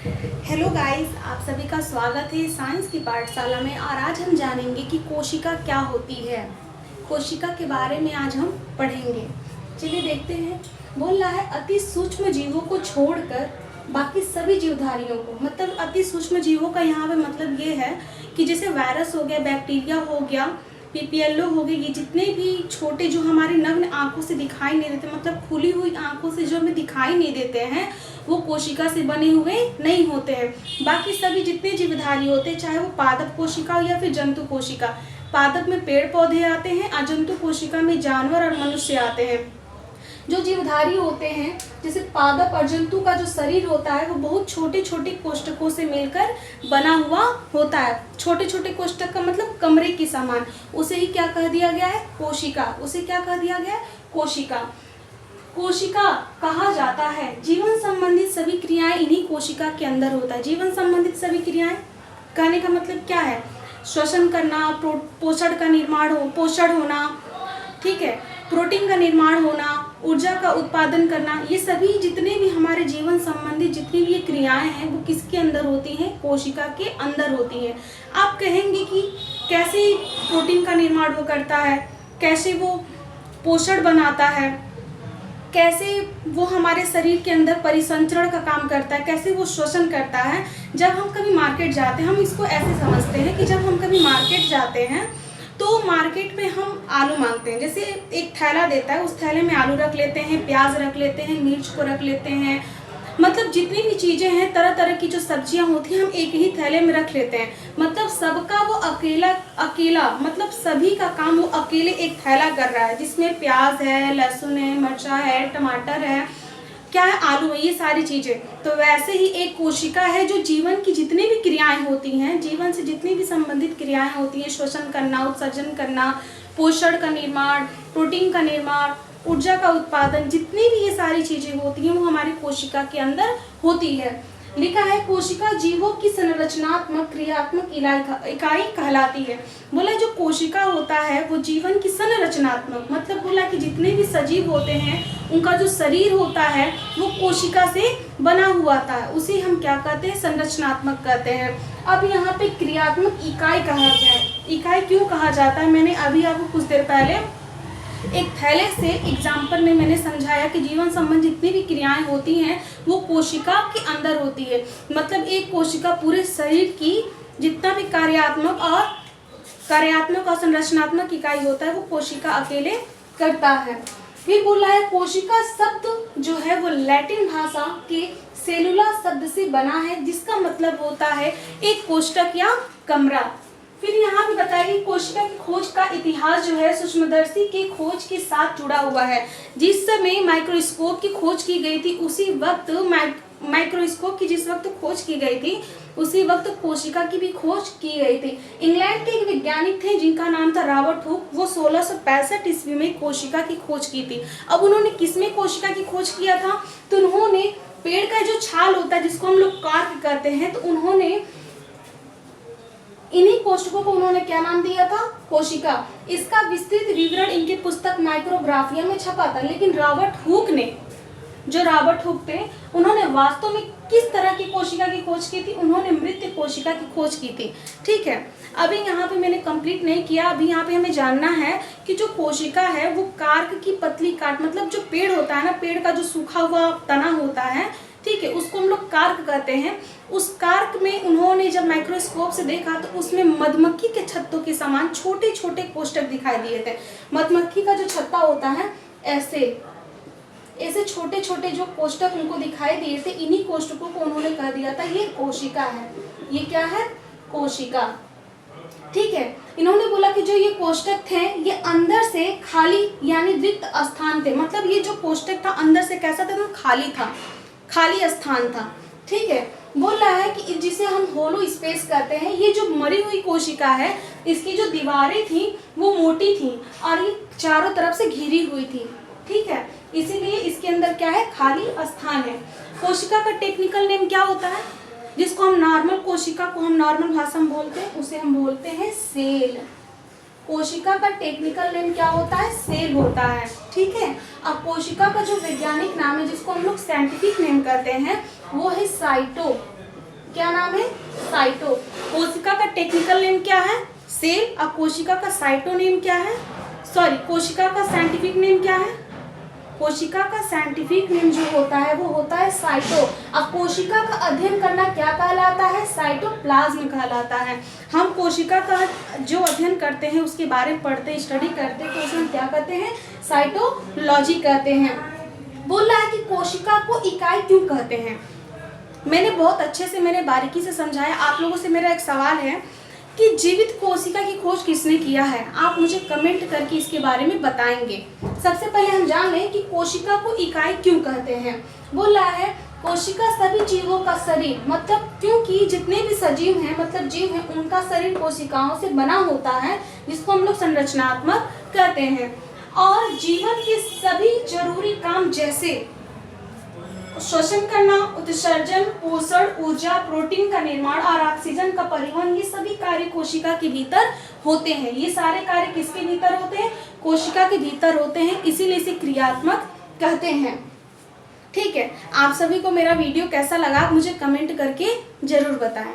Hello guys, आप सभी का स्वागत है साइंस की पाठशाला में। और आज हम जानेंगे कि कोशिका क्या होती है। कोशिका के बारे में आज हम पढ़ेंगे। चलिए देखते हैं। बोल रहा है अति सूक्ष्म जीवों को छोड़कर बाकी सभी जीवधारियों को, मतलब अति सूक्ष्म जीवों का यहाँ पे मतलब ये है कि जैसे वायरस हो गया, बैक्टीरिया हो गया, पीपीएलओ हो गई, ये जितने भी छोटे जो हमारी नग्न आंखों से दिखाई नहीं देते, मतलब खुली हुई आंखों से जो हमें दिखाई नहीं देते हैं, वो कोशिका से बने हुए नहीं होते हैं। बाकी सभी जितने जीवधारी होते हैं, चाहे वो पादप कोशिका हो या फिर जंतु कोशिका। पादप में पेड़ पौधे आते हैं, अजंतु कोशिका में जानवर और मनुष्य आते हैं। जो जीवधारी होते हैं, जैसे पादप और जंतु का जो शरीर होता है वो बहुत छोटे छोटे कोष्ठकों से मिलकर बना हुआ होता है। छोटे छोटे कोष्ठक का मतलब कमरे की समान, उसे ही क्या कह दिया गया है? कोशिका। उसे क्या कह दिया गया है? कोशिका। कोशिका कहा जाता है जीवन संबंधित सभी क्रियाएं इन्हीं कोशिका के अंदर होता है। जीवन संबंधित सभी क्रियाएं कहने का मतलब क्या है? श्वसन करना, पोषण का निर्माण हो, पोषण होना, ठीक है, प्रोटीन का निर्माण होना, ऊर्जा का उत्पादन करना, ये सभी जितने भी हमारे जीवन संबंधित जितनी भी ये क्रियाएं हैं वो किसके अंदर होती हैं? कोशिका के अंदर होती हैं। आप कहेंगे कि कैसे प्रोटीन का निर्माण वो करता है, कैसे वो पोषण बनाता है, कैसे वो हमारे शरीर के अंदर परिसंचरण का काम करता है, कैसे वो श्वसन करता है। जब हम कभी मार्केट जाते हैं, हम इसको ऐसे समझते हैं कि जब हम कभी मार्केट जाते हैं तो मार्केट में हम आलू मांगते हैं। जैसे एक थैला देता है, उस थैले में आलू रख लेते हैं, प्याज रख लेते हैं, मिर्च को रख लेते हैं, मतलब जितनी भी चीज़ें हैं, तरह तरह की जो सब्जियां होती हैं, हम एक ही थैले में रख लेते हैं। मतलब सबका वो अकेला अकेला, मतलब सभी का काम वो अकेले एक थैला कर रहा है, जिसमें प्याज है, लहसुन है, मिर्चा है, टमाटर है, क्या है, आलू है, ये सारी चीज़ें। तो वैसे ही एक कोशिका है जो जीवन की जितनी भी क्रियाएं होती हैं, जीवन से जितनी भी संबंधित क्रियाएं होती हैं, श्वसन करना, उत्सर्जन करना, पोषण का निर्माण, प्रोटीन का निर्माण, ऊर्जा का उत्पादन, जितनी भी ये सारी चीज़ें होती हैं वो हमारी कोशिका के अंदर होती है। लिखा है कोशिका जीवों की संरचनात्मक क्रियात्मक इकाई कहलाती है। बोला जो कोशिका होता है वो जीवन की संरचनात्मक, मतलब बोला कि जितने भी सजीव होते हैं उनका जो शरीर होता है वो कोशिका से बना हुआ था, उसे हम क्या कहते हैं? संरचनात्मक कहते हैं। अब यहाँ पे क्रियात्मक इकाई कहा गया है। इकाई क्यों कहा जाता है? मैंने अभी आपको कुछ देर पहले एक थैले से एग्जाम्पल में मैंने समझाया कि जीवन संबंधी जितनी भी क्रियाएं होती हैं वो कोशिका के अंदर होती है। मतलब एक कोशिका पूरे शरीर की जितना भी कार्यात्मक और संरचनात्मक इकाई होता है वो कोशिका अकेले करता है। फिर बोला है कोशिका शब्द जो है वो लैटिन भाषा के सेलुला शब्द से बना है, जिसका मतलब होता है एक कोष्ठक या कमरा। फिर यहाँ पे बताइए कोशिका की खोज का इतिहास जो है सूक्ष्मदर्शी के खोज के साथ जुड़ा हुआ है। जिस समय माइक्रोस्कोप की खोज की गई थी उसी वक्त माइक्रोस्कोप की जिस वक्त खोज की गई थी उसी वक्त कोशिका की भी खोज की गई थी। इंग्लैंड के एक वैज्ञानिक थे जिनका नाम था रॉबर्ट हुक। वो 1665 ईस्वी में कोशिका की खोज की थी। अब उन्होंने किसमें कोशिका की खोज किया था? तो उन्होंने पेड़ का जो छाल होता है जिसको हम लोग कार्क कहते हैं, तो उन्होंने इन्हीं कोष्ठकों को उन्होंने क्या नाम दिया था? कोशिका। इसका विस्तृत विवरण इनके पुस्तक माइक्रोग्राफिया में छपा था। लेकिन रॉबर्ट हुक थे, उन्होंने वास्तव में किस तरह की कोशिका की खोज की थी? उन्होंने मृत कोशिका की खोज की थी। ठीक है, अभी यहाँ पे मैंने कंप्लीट नहीं किया। अभी यहाँ पे हमें जानना है कि जो कोशिका है वो कार्क की पतली काट, मतलब जो पेड़ होता है ना, पेड़ का जो सूखा हुआ तना होता है, ठीक है, उसको हम लोग कार्क कहते हैं। उस कार्क में उन्होंने जब माइक्रोस्कोप से देखा तो उसमें मधुमक्खी के छत्तों के समान छोटे छोटे कोष्ठक दिखाई दिए थे। मधुमक्खी का जो छत्ता होता है ऐसे छोटे छोटे जो कोष्ठक उनको दिखाई दिए थे, इन्हीं कोष्ठकों को उन्होंने कह दिया था ये कोशिका है। ये क्या है? कोशिका। ठीक है, इन्होंने बोला कि जो ये कोष्ठक थे ये अंदर से खाली यानी रिक्त स्थान थे। मतलब ये जो कोष्ठक था अंदर से कैसा था? तो खाली था, खाली स्थान था। ठीक है, बोल रहा है कि जिसे हम होलो स्पेस कहते हैं। ये जो मरी हुई कोशिका है इसकी जो दीवारें थी वो मोटी थी और ये चारों तरफ से घिरी हुई थी। ठीक है, इसीलिए इसके अंदर क्या है? खाली स्थान है। कोशिका का टेक्निकल नेम क्या होता है? जिसको हम नॉर्मल कोशिका को हम नॉर्मल भाषा में बोलते हैं उसे हम बोलते हैं सेल। कोशिका का टेक्निकल नेम क्या होता है? सेल होता है। ठीक है, अब कोशिका का जो वैज्ञानिक नाम है जिसको हम लोग साइंटिफिक नेम कहते हैं वो है क्या नाम है? साइटो। कोशिका का टेक्निकल नेम क्या है? सेल। अब कोशिका का साइटो नेम क्या है? सॉरी, कोशिका का साइंटिफिक नेम क्या है? कोशिका का साइंटिफिक नेम जो होता है वो होता है साइटो। अब कोशिका का अध्ययन करना क्या कहलाता है? साइटोप्लाज्म कहलाता है। हम कोशिका का जो अध्ययन करते हैं उसके बारे में पढ़ते, स्टडी करते हैं, तो उसे हम क्या कहते हैं? साइटोलॉजी कहते हैं। बोल रहा है कि कोशिका को इकाई क्यों कहते हैं। मैंने बहुत अच्छे से, मैंने बारीकी से समझाया। आप लोगों से मेरा एक सवाल है कि जीवित कोशिका की खोज किसने किया है? आप मुझे कमेंट करके इसके बारे में बताएंगे। सबसे पहले हम जान लें कि कोशिका को इकाई क्यों कहते हैं। बोल रहा है कोशिका सभी जीवों का शरीर, मतलब क्योंकि जितने भी सजीव हैं, मतलब जीव हैं, उनका शरीर कोशिकाओं से बना होता है, जिसको हम लोग संरचनात्मक कहते हैं। और जीवन के सभी जरूरी काम जैसे श्वसन करना, उत्सर्जन, पोषण, ऊर्जा, प्रोटीन का निर्माण और ऑक्सीजन का परिवहन, ये सभी कार्य कोशिका के भीतर होते हैं। ये सारे कार्य किसके भीतर होते हैं? कोशिका के भीतर होते हैं, इसीलिए इसे क्रियात्मक कहते हैं। ठीक है, आप सभी को मेरा वीडियो कैसा लगा मुझे कमेंट करके जरूर बताएं।